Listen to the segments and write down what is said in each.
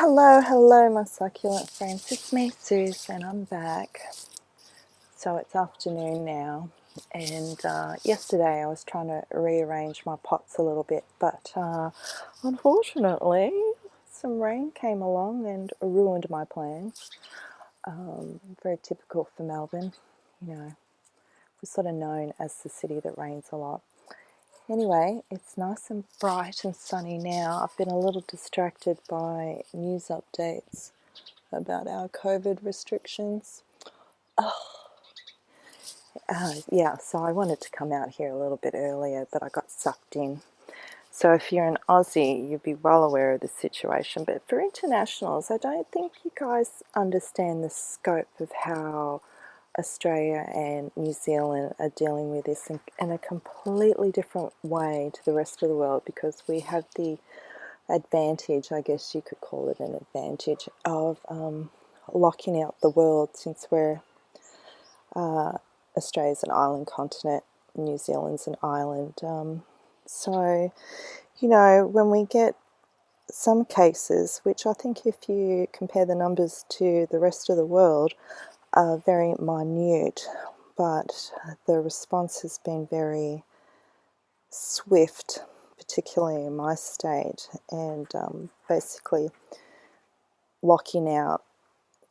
Hello my succulent friends, it's me Suze and I'm back. So it's afternoon now, and yesterday I was trying to rearrange my pots a little bit, but unfortunately some rain came along and ruined my plans. Very typical for Melbourne, you know, we're sort of known as the city that rains a lot. Anyway, it's nice and bright and sunny now. I've been a little distracted by news updates about our COVID restrictions. Yeah, so I wanted to come out here a little bit earlier, but I got sucked in. So if you're an Aussie, you'd be well aware of the situation. But for internationals, I don't think you guys understand the scope of how Australia and New Zealand are dealing with this in a completely different way to the rest of the world, because we have the advantage, I guess you could call it an advantage, of locking out the world, since we're Australia's an island continent, New Zealand's an island. So, you know, when we get some cases, which I think if you compare the numbers to the rest of the world, are very minute, but the response has been very swift, particularly in my state, and basically locking out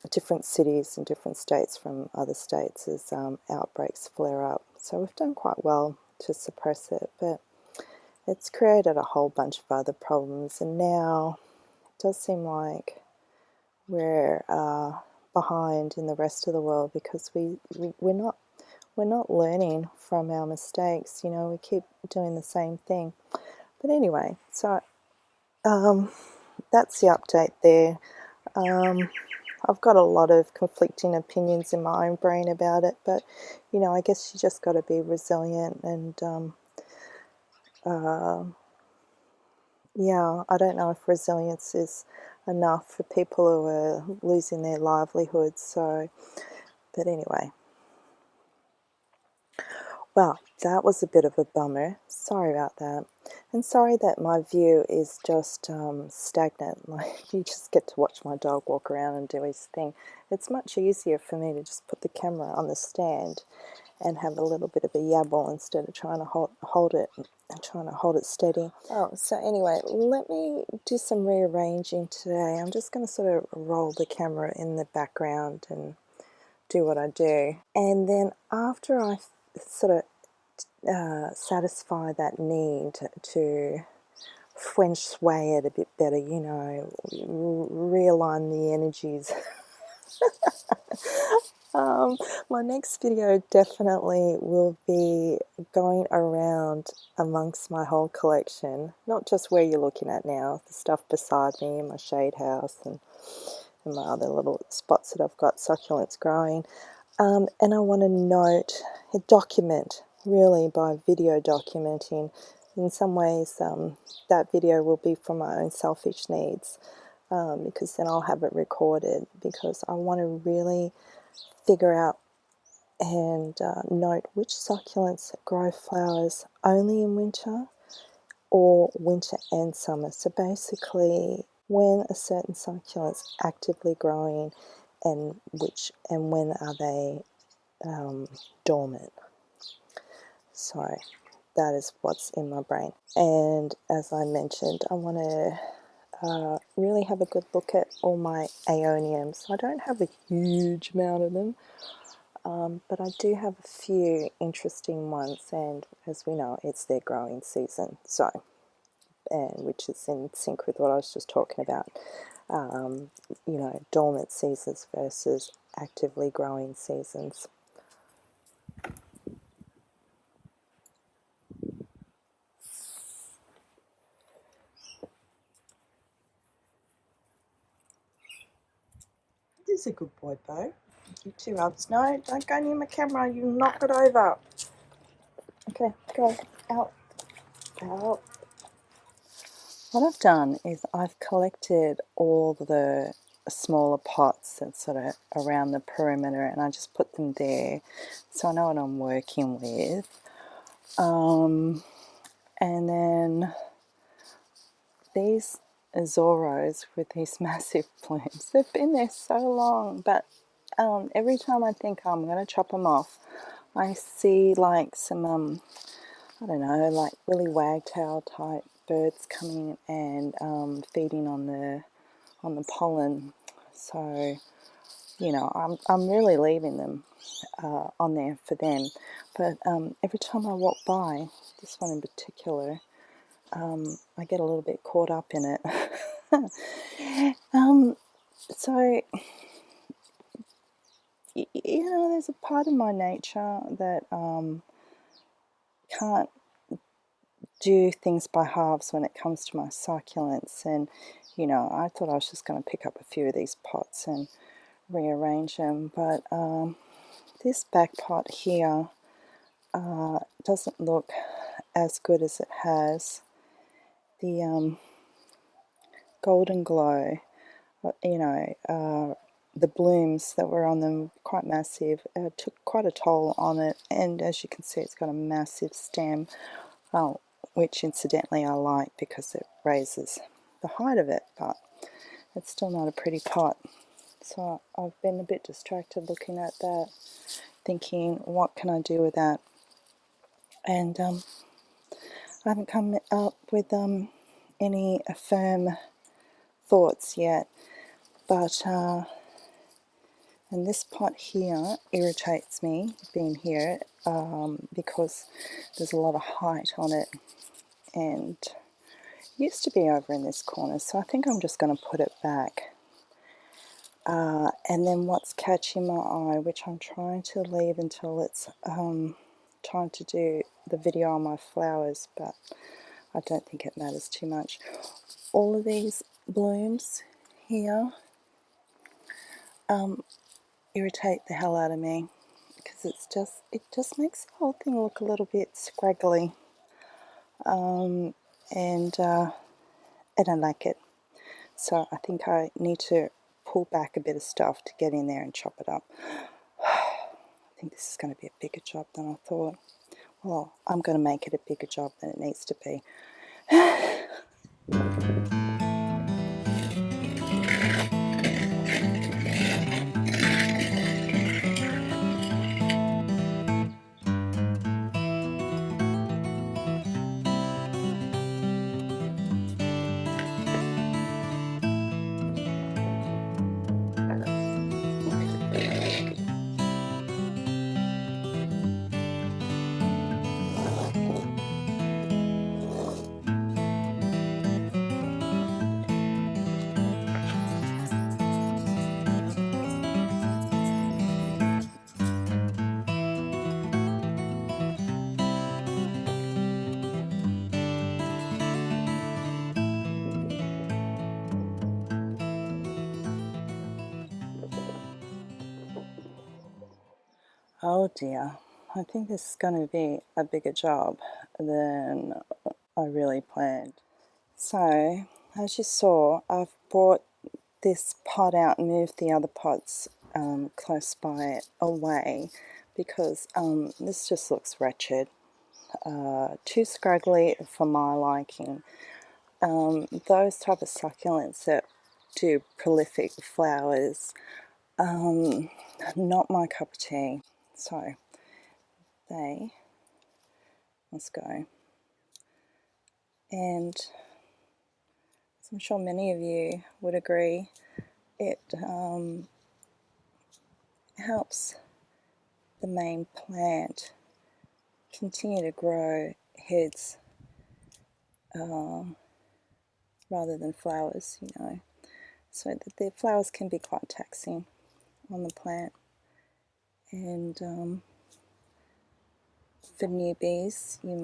different cities and different states from other states as outbreaks flare up. So we've done quite well to suppress it, but it's created a whole bunch of other problems, and now it does seem like we're behind in the rest of the world, because we're not learning from our mistakes. You know, we keep doing the same thing. But anyway, so that's the update there. I've got a lot of conflicting opinions in my own brain about it, but you know, I guess you just got to be resilient, and yeah, I don't know if resilience is enough for people who are losing their livelihoods. So, but anyway, well, that was a bit of a bummer. Sorry about that. And sorry that my view is just stagnant. Like, you just get to watch my dog walk around and do his thing. It's much easier for me to just put the camera on the stand and have a little bit of a yabble instead of trying to hold it and trying to hold it steady. Oh, so anyway, let me do some rearranging today. I'm just going to sort of roll the camera in the background and do what I do. And then after I sort of satisfy that need to feng shui it a bit better, you know, realign the energies. My next video definitely will be going around amongst my whole collection, not just where you're looking at now, the stuff beside me in my shade house and my other little spots that I've got succulents growing. And I want to document, really, by video documenting. In some ways, that video will be for my own selfish needs, because then I'll have it recorded, because I want to really figure out and note which succulents grow flowers only in winter or winter and summer. So basically, when a certain succulent's actively growing, and when are they dormant. So that is what's in my brain. And as I mentioned, I want to really have a good look at all my aeoniums. I don't have a huge amount of them, but I do have a few interesting ones, and as we know, it's their growing season, so, and which is in sync with what I was just talking about, you know, dormant seasons versus actively growing seasons. This is a good boy, Bo. You two others. No, don't go near my camera. You'll knock it over. Okay, go. Out. Out. What I've done is I've collected all the smaller pots that's sort of around the perimeter, and I just put them there so I know what I'm working with. And then these Zoros with these massive blooms. They've been there so long, but every time I think I'm going to chop them off, I see like some, I don't know, like willy wagtail type birds coming and feeding on the pollen. So, you know, I'm really leaving them on there for them. But every time I walk by, this one in particular, I get a little bit caught up in it. So, you know, there's a part of my nature that can't do things by halves when it comes to my succulents. And, you know, I thought I was just going to pick up a few of these pots and rearrange them. But this back pot here doesn't look as good as it has. The golden glow, you know, the blooms that were on them, quite massive, took quite a toll on it. And as you can see, it's got a massive stem, which incidentally I like because it raises the height of it, but it's still not a pretty pot. So I've been a bit distracted looking at that, thinking, what can I do with that? And I haven't come up with any firm thoughts yet, but and this pot here irritates me being here because there's a lot of height on it, and it used to be over in this corner, so I think I'm just going to put it back. And then what's catching my eye, which I'm trying to leave until it's time to do the video on my flowers, but I don't think it matters too much. All of these blooms here irritate the hell out of me because it just makes the whole thing look a little bit scraggly, and I don't like it. So I think I need to pull back a bit of stuff to get in there and chop it up. I think this is going to be a bigger job than I thought. Well, I'm going to make it a bigger job than it needs to be. Oh dear, I think this is going to be a bigger job than I really planned. So, as you saw, I've brought this pot out and moved the other pots close by it away because this just looks wretched. Too scraggly for my liking. Those type of succulents that do prolific flowers, not my cup of tea. So they must go. And as I'm sure many of you would agree, it helps the main plant continue to grow heads rather than flowers, you know, so that the flowers can be quite taxing on the plant. And for newbies, you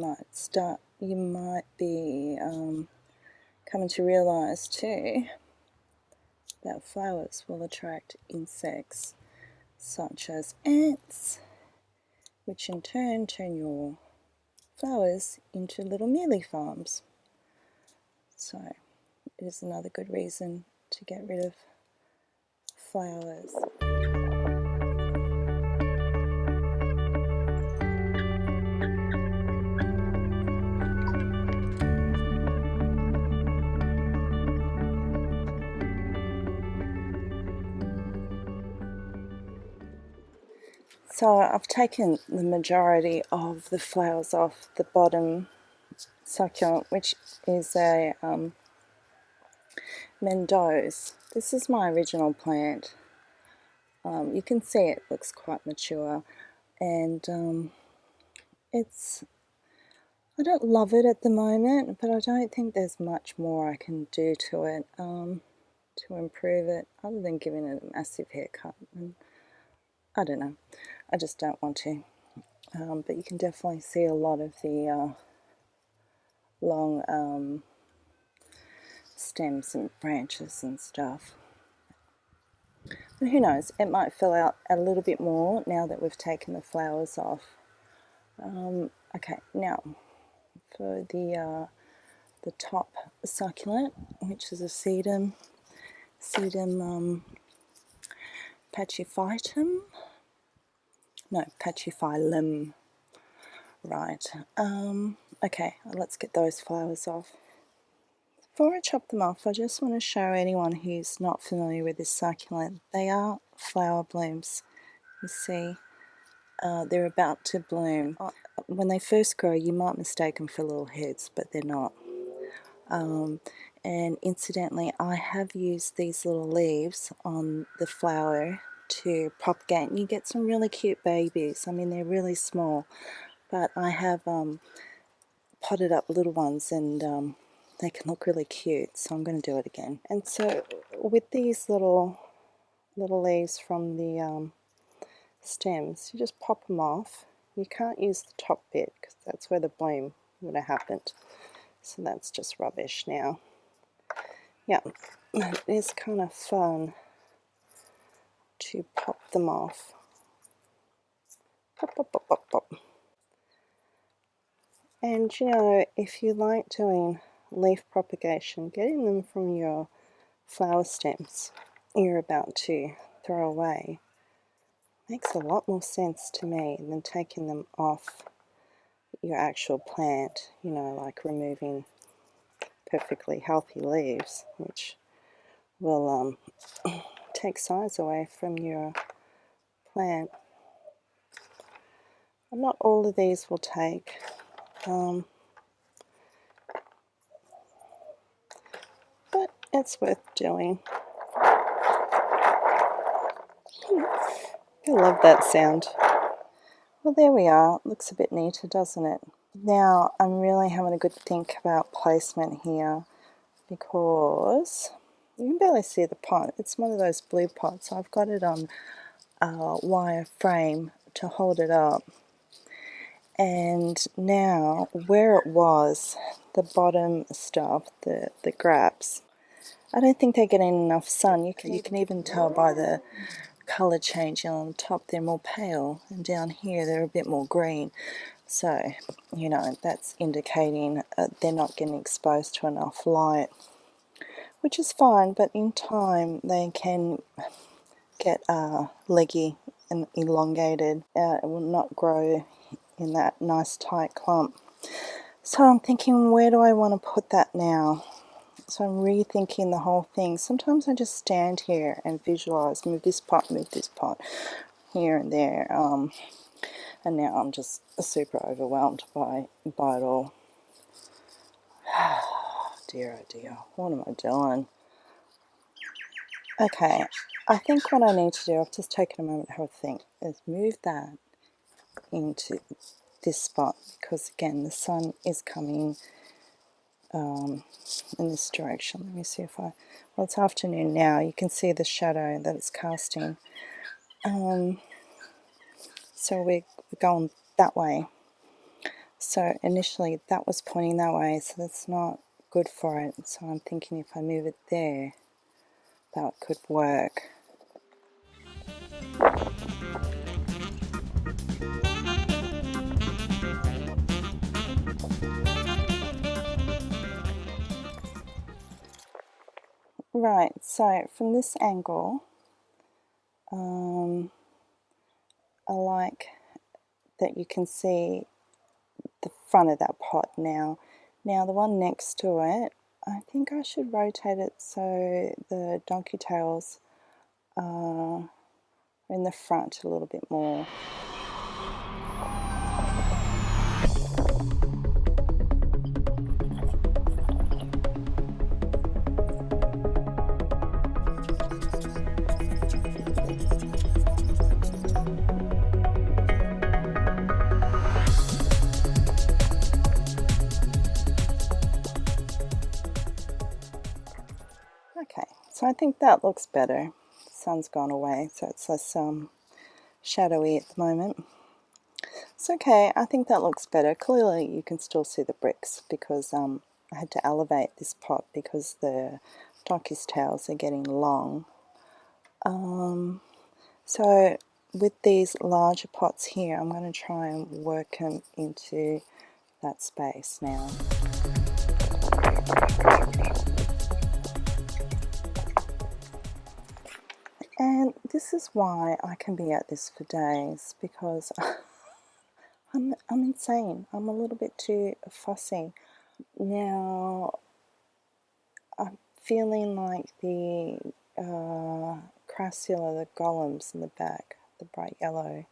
might be coming to realize too that flowers will attract insects such as ants, which in turn turn your flowers into little mealy farms. So it is another good reason to get rid of flowers. So I've taken the majority of the flowers off the bottom succulent, which is a Mendoza. This is my original plant. You can see it looks quite mature, and I don't love it at the moment, but I don't think there's much more I can do to it to improve it, other than giving it a massive haircut. And I don't know, I just don't want to. But you can definitely see a lot of the long stems and branches and stuff. But who knows, it might fill out a little bit more now that we've taken the flowers off. Okay, now for the top succulent, which is a sedum pachyphytum. No, pachyphyllum. Right. Okay, let's get those flowers off. Before I chop them off, I just want to show anyone who's not familiar with this succulent, they are flower blooms. You see, they're about to bloom. When they first grow, you might mistake them for little heads, but they're not. And incidentally, I have used these little leaves on the flower to propagate, and you get some really cute babies. I mean, they're really small, but I have potted up little ones, and they can look really cute, so I'm going to do it again. And so with these little leaves from the stems, you just pop them off. You can't use the top bit because that's where the bloom would have happened, so that's just rubbish now. Yeah, it is kind of fun to pop them off. Pop, pop, pop, pop, pop. And you know, if you like doing leaf propagation, getting them from your flower stems you're about to throw away makes a lot more sense to me than taking them off your actual plant, you know, like removing perfectly healthy leaves, which will take size away from your plant. And not all of these will take. But it's worth doing. I love that sound. Well, there we are. It looks a bit neater, doesn't it? Now I'm really having a good think about placement here, because you can barely see the pot. It's one of those blue pots. I've got it on a wire frame to hold it up. And now where it was, the bottom stuff, the grapes, I don't think they're getting enough sun. You can even tell by the colour changing on the top. They're more pale, and down here they're a bit more green. So, you know, that's indicating they're not getting exposed to enough light, which is fine, but in time they can get leggy and elongated. It will not grow in that nice tight clump. So I'm thinking, where do I want to put that now? So I'm rethinking the whole thing. Sometimes I just stand here and visualize, move this pot, here and there. And now I'm just super overwhelmed by it all. Dear, oh dear, what am I doing? Okay, I think what I need to do, I've just taken a moment to have a think, is move that into this spot, because again the sun is coming in this direction. Let me see if well, it's afternoon now, you can see the shadow that it's casting. So we're going that way. So initially that was pointing that way, so that's not good for it. So I'm thinking if I move it there, that could work. Right, so from this angle, I like that you can see the front of that pot now. Now the one next to it, I think I should rotate it so the donkey tails are in the front a little bit more. Okay, so I think that looks better. The sun's gone away, so it's less shadowy at the moment. It's okay, I think that looks better. Clearly you can still see the bricks because I had to elevate this pot because the donkey's tails are getting long. So with these larger pots here, I'm going to try and work them into that space now. And this is why I can be at this for days, because I'm insane. I'm a little bit too fussy. Now I'm feeling like the crassula, the golems in the back, the bright yellow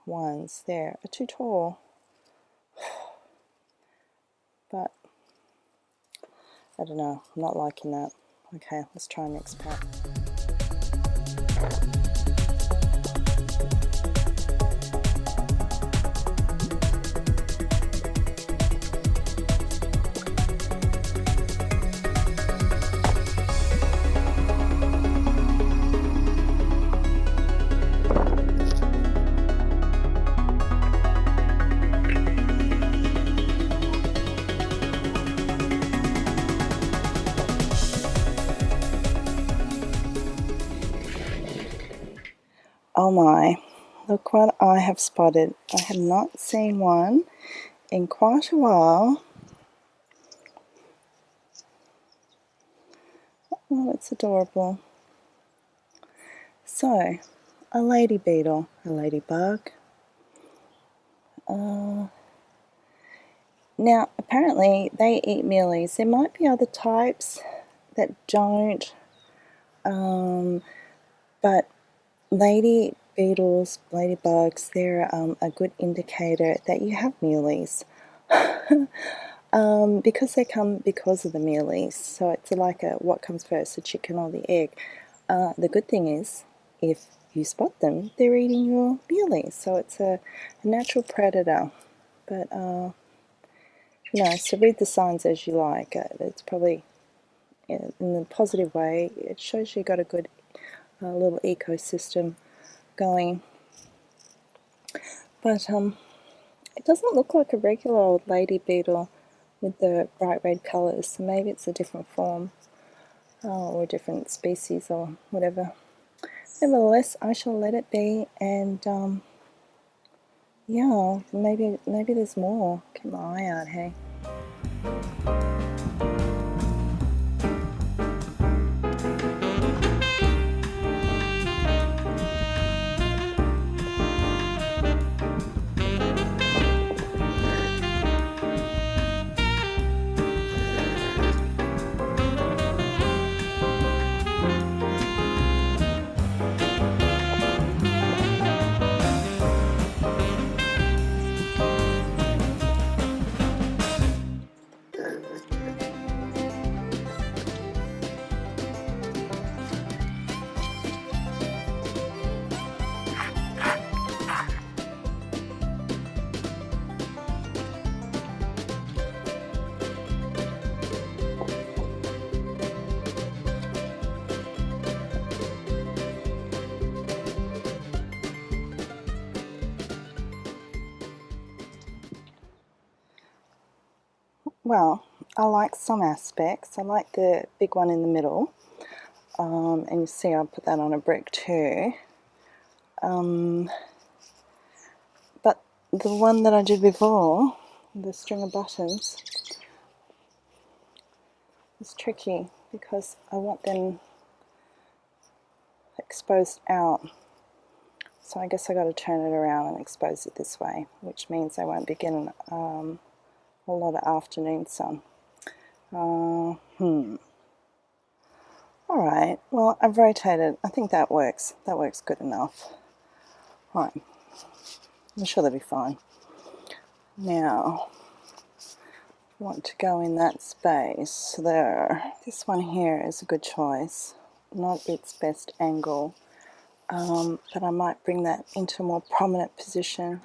ones there are too tall. But I don't know, I'm not liking that. Okay, let's try next pot. Oh my, look what I have spotted. I have not seen one in quite a while. Oh, it's adorable. So, a lady beetle, a ladybug. Now, apparently they eat mealies. There might be other types that don't, but lady beetles, ladybugs, they're a good indicator that you have mealies. Because they come because of the mealies. So it's like a what comes first, the chicken or the egg. The good thing is, if you spot them, they're eating your mealies. So it's a natural predator. But, you know, so read the signs as you like. It's probably, in the positive way, it shows you got a good little ecosystem going. But it doesn't look like a regular old lady beetle with the bright red colours, so maybe it's a different form or a different species or whatever. Nevertheless, I shall let it be, and yeah, maybe there's more. Keep my eye out, hey. Well, I like some aspects. I like the big one in the middle, and you see I put that on a brick too. But the one that I did before, the string of buttons, is tricky because I want them exposed out. So I guess I got to turn it around and expose it this way, which means they won't be getting a lot of afternoon sun. Alright, well, I've rotated. I think that works. That works good enough. Alright, I'm sure they'll be fine. Now, I want to go in that space there. This one here is a good choice. Not its best angle, but I might bring that into a more prominent position.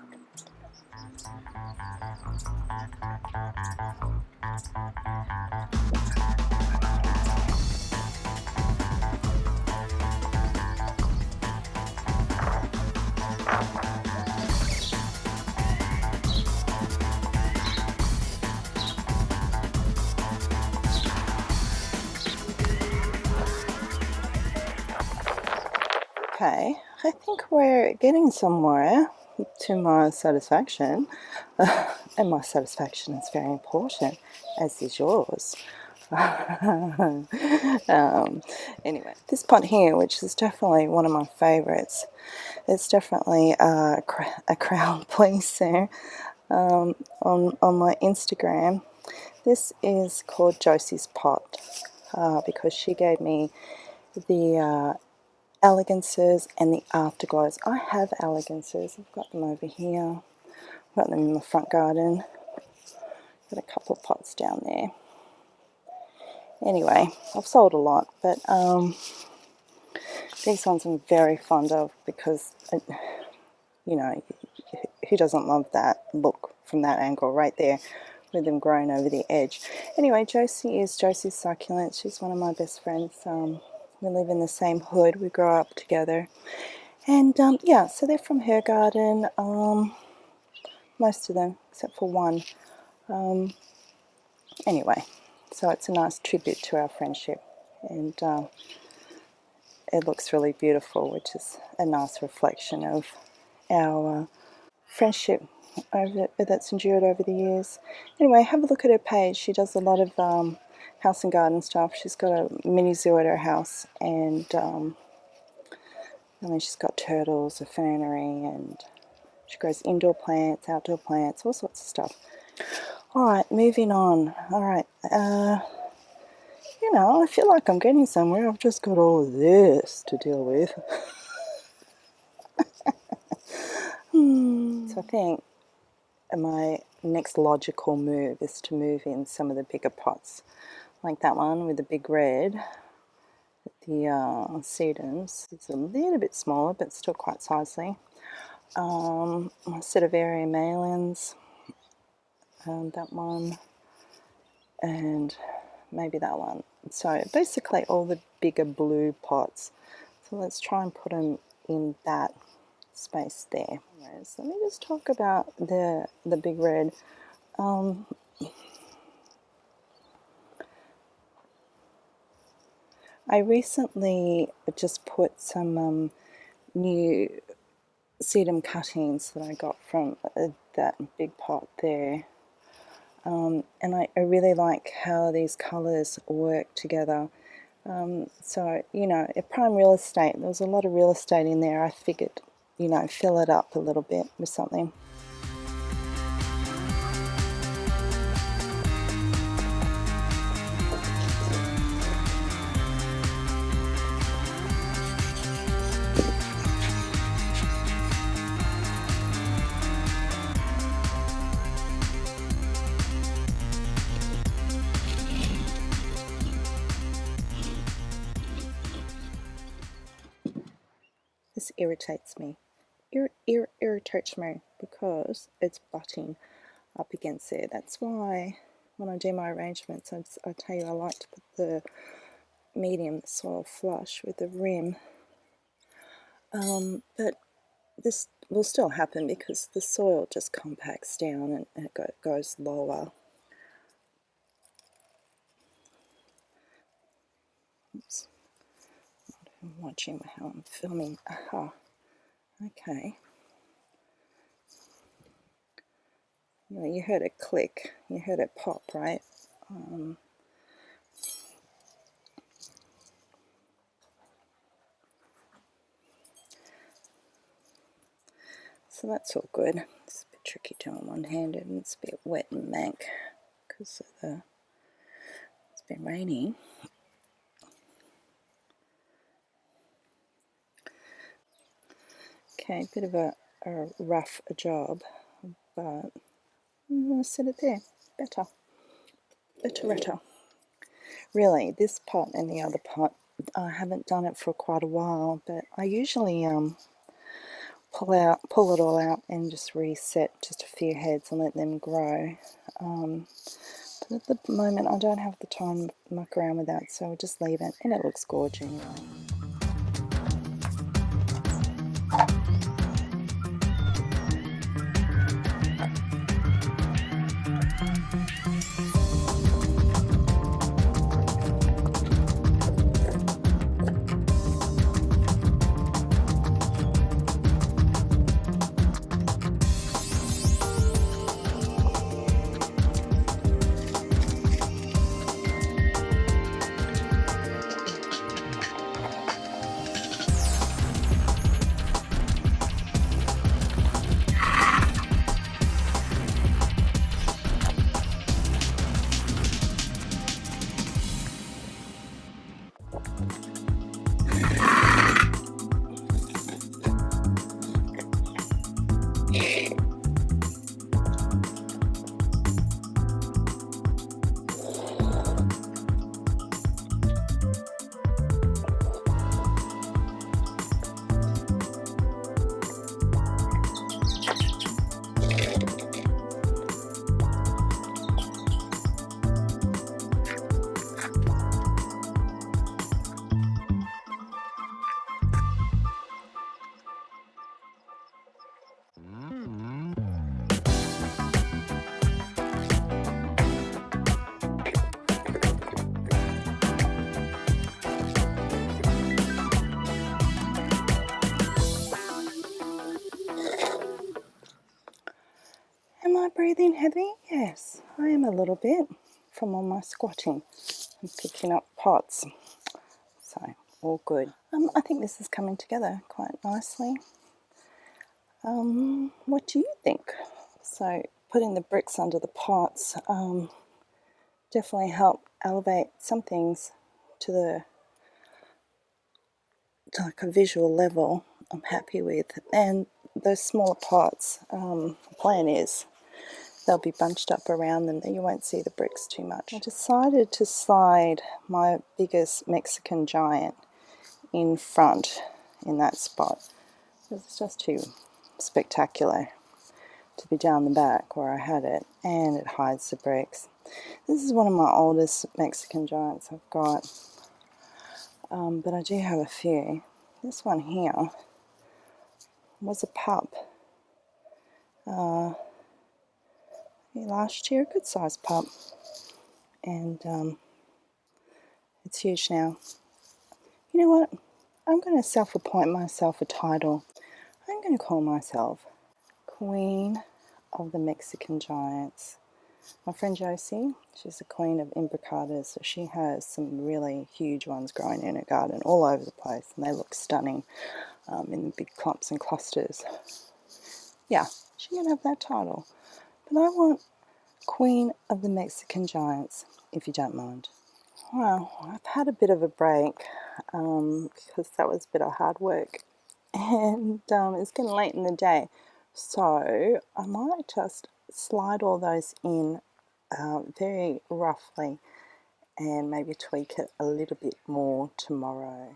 Okay, I think we're getting somewhere to my satisfaction, and my satisfaction is very important, as is yours. Anyway, this pot here, which is definitely one of my favorites, it's definitely a crowd pleaser on my Instagram. This is called Josie's pot because she gave me the elegances and the afterglows. I have elegances. I've got them over here. I've got them in my front garden. Got a couple of pots down there. Anyway, I've sold a lot, but these ones I'm very fond of because, you know, who doesn't love that look from that angle right there with them growing over the edge. Anyway, Josie is Josie's Succulents. She's one of my best friends. We live in the same hood. We grow up together. And yeah, so they're from her garden, most of them, except for one. Anyway, so it's a nice tribute to our friendship. And it looks really beautiful, which is a nice reflection of our friendship that's endured over the years. Anyway, have a look at her page. She does a lot of house and garden stuff. She's got a mini zoo at her house, and I mean, she's got turtles, a fernery, and she grows indoor plants, outdoor plants, all sorts of stuff. Alright, moving on. Alright, you know, I feel like I'm getting somewhere. I've just got all of this to deal with. So I think my next logical move is to move in some of the bigger pots, like that one with the big red. The sedums. It's a little bit smaller, but still quite sizely. A set of Ariamalians, that one, and maybe that one. So basically all the bigger blue pots. So let's try and put them in that space there. Anyways, let me just talk about the big red. I recently just put some new sedum cuttings that I got from that big pot there. And I really like how these colours work together. So, you know, at prime real estate, there was a lot of real estate in there. I figured, you know, fill it up a little bit with something. This irritates me. Irritates me because it's butting up against there. That's why when I do my arrangements, I tell you I like to put the medium soil flush with the rim. But this will still happen because the soil just compacts down and it goes lower. Oops. I'm watching how I'm filming. Aha. Okay. You know, you heard it click. You heard it pop, right? So that's all good. It's a bit tricky doing one-handed, and it's a bit wet and mank because it's been raining. Okay, a bit of a rough job, but I'm going to set it there. Better. Really, this pot and the other pot, I haven't done it for quite a while, but I usually pull it all out and just reset just a few heads and let them grow. But at the moment, I don't have the time to muck around with that, so I'll just leave it, and it looks gorgeous anyway. breathing heavy? Yes, I am a little bit from all my squatting and picking up pots. So, all good. I think this is coming together quite nicely. What do you think? So, putting the bricks under the pots definitely help elevate some things to like a visual level I'm happy with. And those smaller pots, the plan is they'll be bunched up around them, that you won't see the bricks too much. I decided to slide my biggest Mexican giant in front in that spot. It's just too spectacular to be down the back where I had it, and it hides the bricks. This is one of my oldest Mexican giants I've got, but I do have a few. This one here was a pup last year, a good sized pup, and it's huge now. You know what? I'm going to self-appoint myself a title. I'm going to call myself Queen of the Mexican Giants. My friend Josie, she's the queen of imbricatas, so she has some really huge ones growing in her garden all over the place, and they look stunning in big clumps and clusters. Yeah, she can have that title. But I want Queen of the Mexican Giants, if you don't mind. Well, I've had a bit of a break because that was a bit of hard work, and it's getting late in the day, so I might just slide all those in very roughly and maybe tweak it a little bit more tomorrow.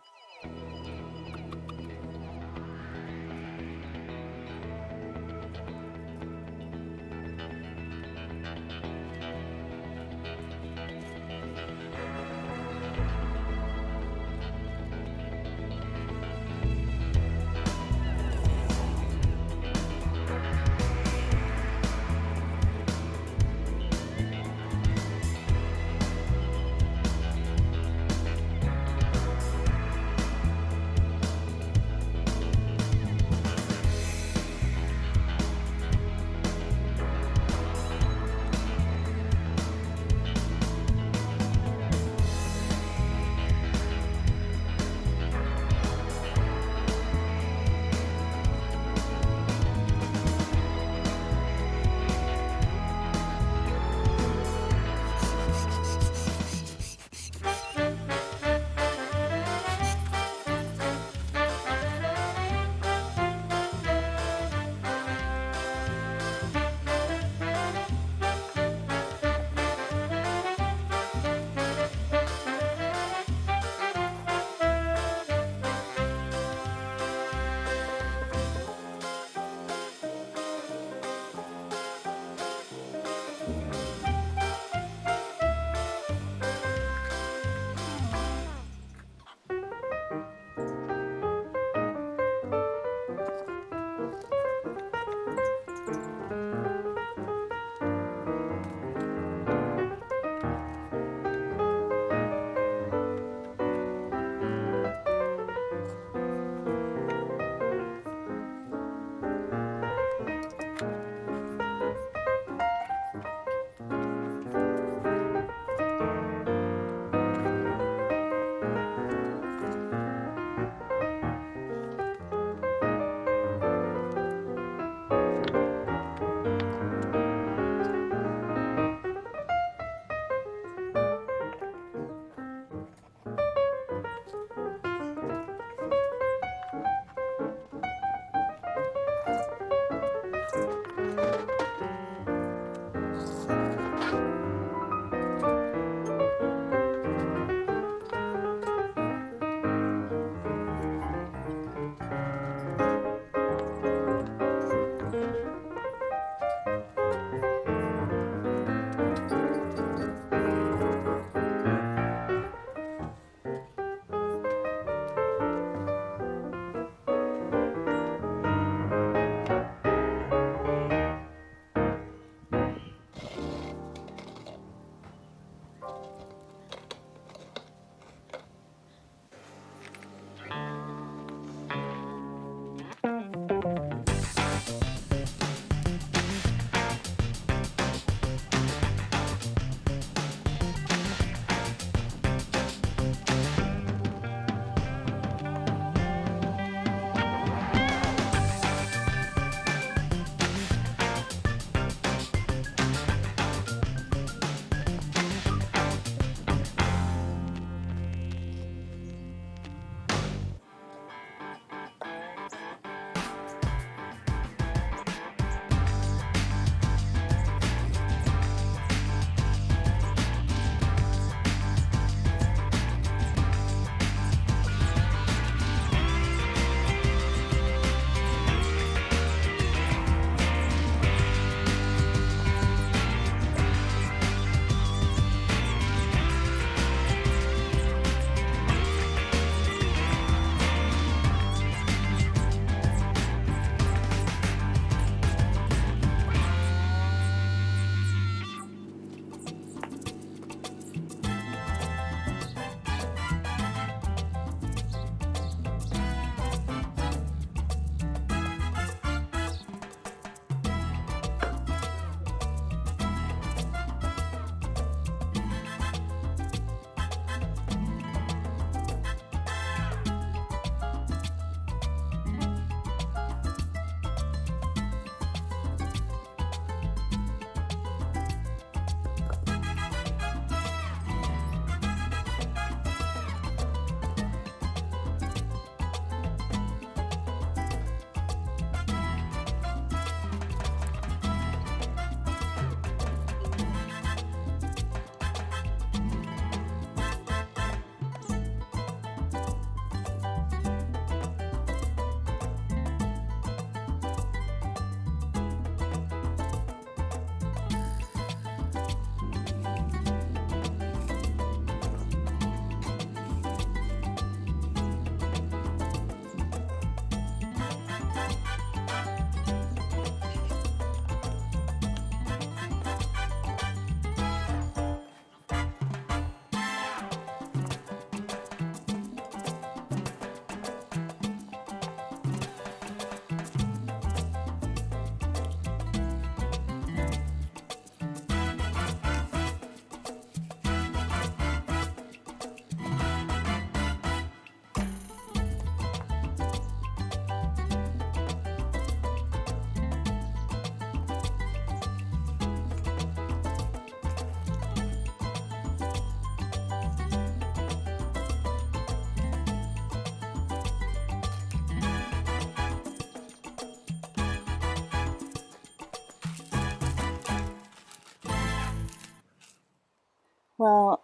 Well,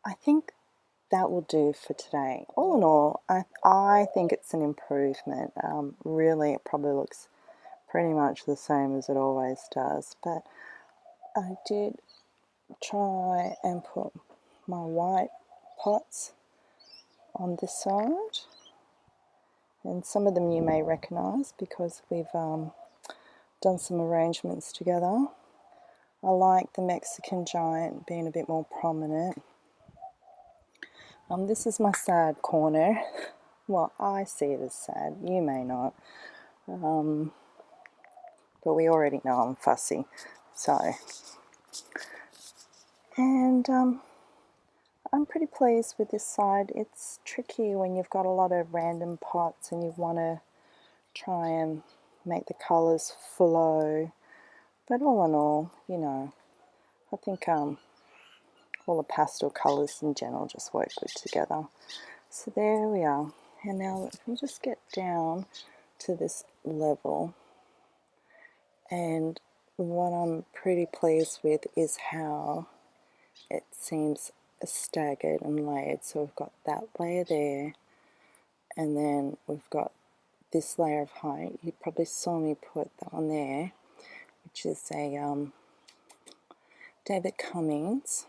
I think that will do for today. All in all, I think it's an improvement. Really, it probably looks pretty much the same as it always does, but I did try and put my white pots on this side, and some of them you may recognize because we've done some arrangements together. I like the Mexican giant being a bit more prominent. This is my sad corner. Well, I see it as sad, you may not, but we already know I'm fussy, so. And I'm pretty pleased with this side. It's tricky when you've got a lot of random pots and you want to try and make the colours flow, but all in all, you know, I think all the pastel colours in general just work good together. So there we are. And now if we just get down to this level, and what I'm pretty pleased with is how it seems staggered and layered. So we've got that layer there, and then we've got this layer of height. You probably saw me put that on there, which is a David Cummings.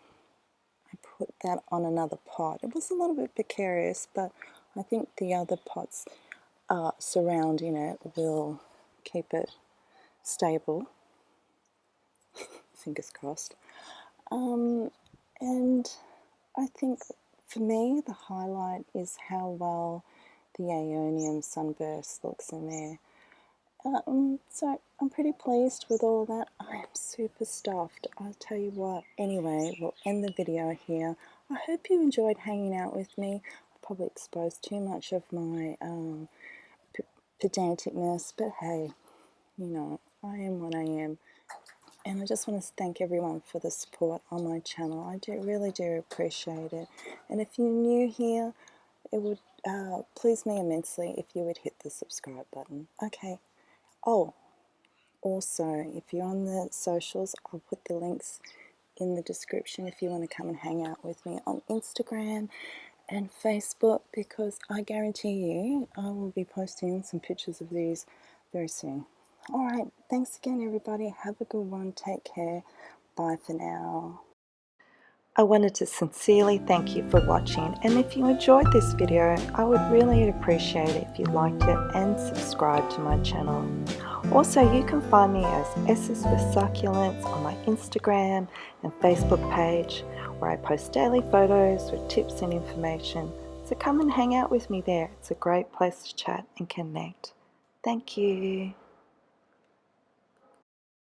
I put that on another pot. It was a little bit precarious, but I think the other pots surrounding it will keep it stable. Fingers crossed. And I think for me the highlight is how well the Aeonium sunburst looks in there. So I'm pretty pleased with all that. I'm super stuffed, I'll tell you what. Anyway, we'll end the video here. I hope you enjoyed hanging out with me. I probably exposed too much of my pedanticness, but hey, you know, I am what I am. And I just want to thank everyone for the support on my channel. I really do appreciate it. And if you're new here, it would please me immensely if you would hit the subscribe button. Okay. Oh, also, if you're on the socials, I'll put the links in the description if you want to come and hang out with me on Instagram and Facebook, because I guarantee you I will be posting some pictures of these very soon. Alright, thanks again everybody. Have a good one. Take care. Bye for now. I wanted to sincerely thank you for watching, and if you enjoyed this video, I would really appreciate it if you liked it and subscribe to my channel. Also, you can find me as s.is.for.succulents on my Instagram and Facebook page, where I post daily photos with tips and information. So come and hang out with me there. It's a great place to chat and connect. Thank you.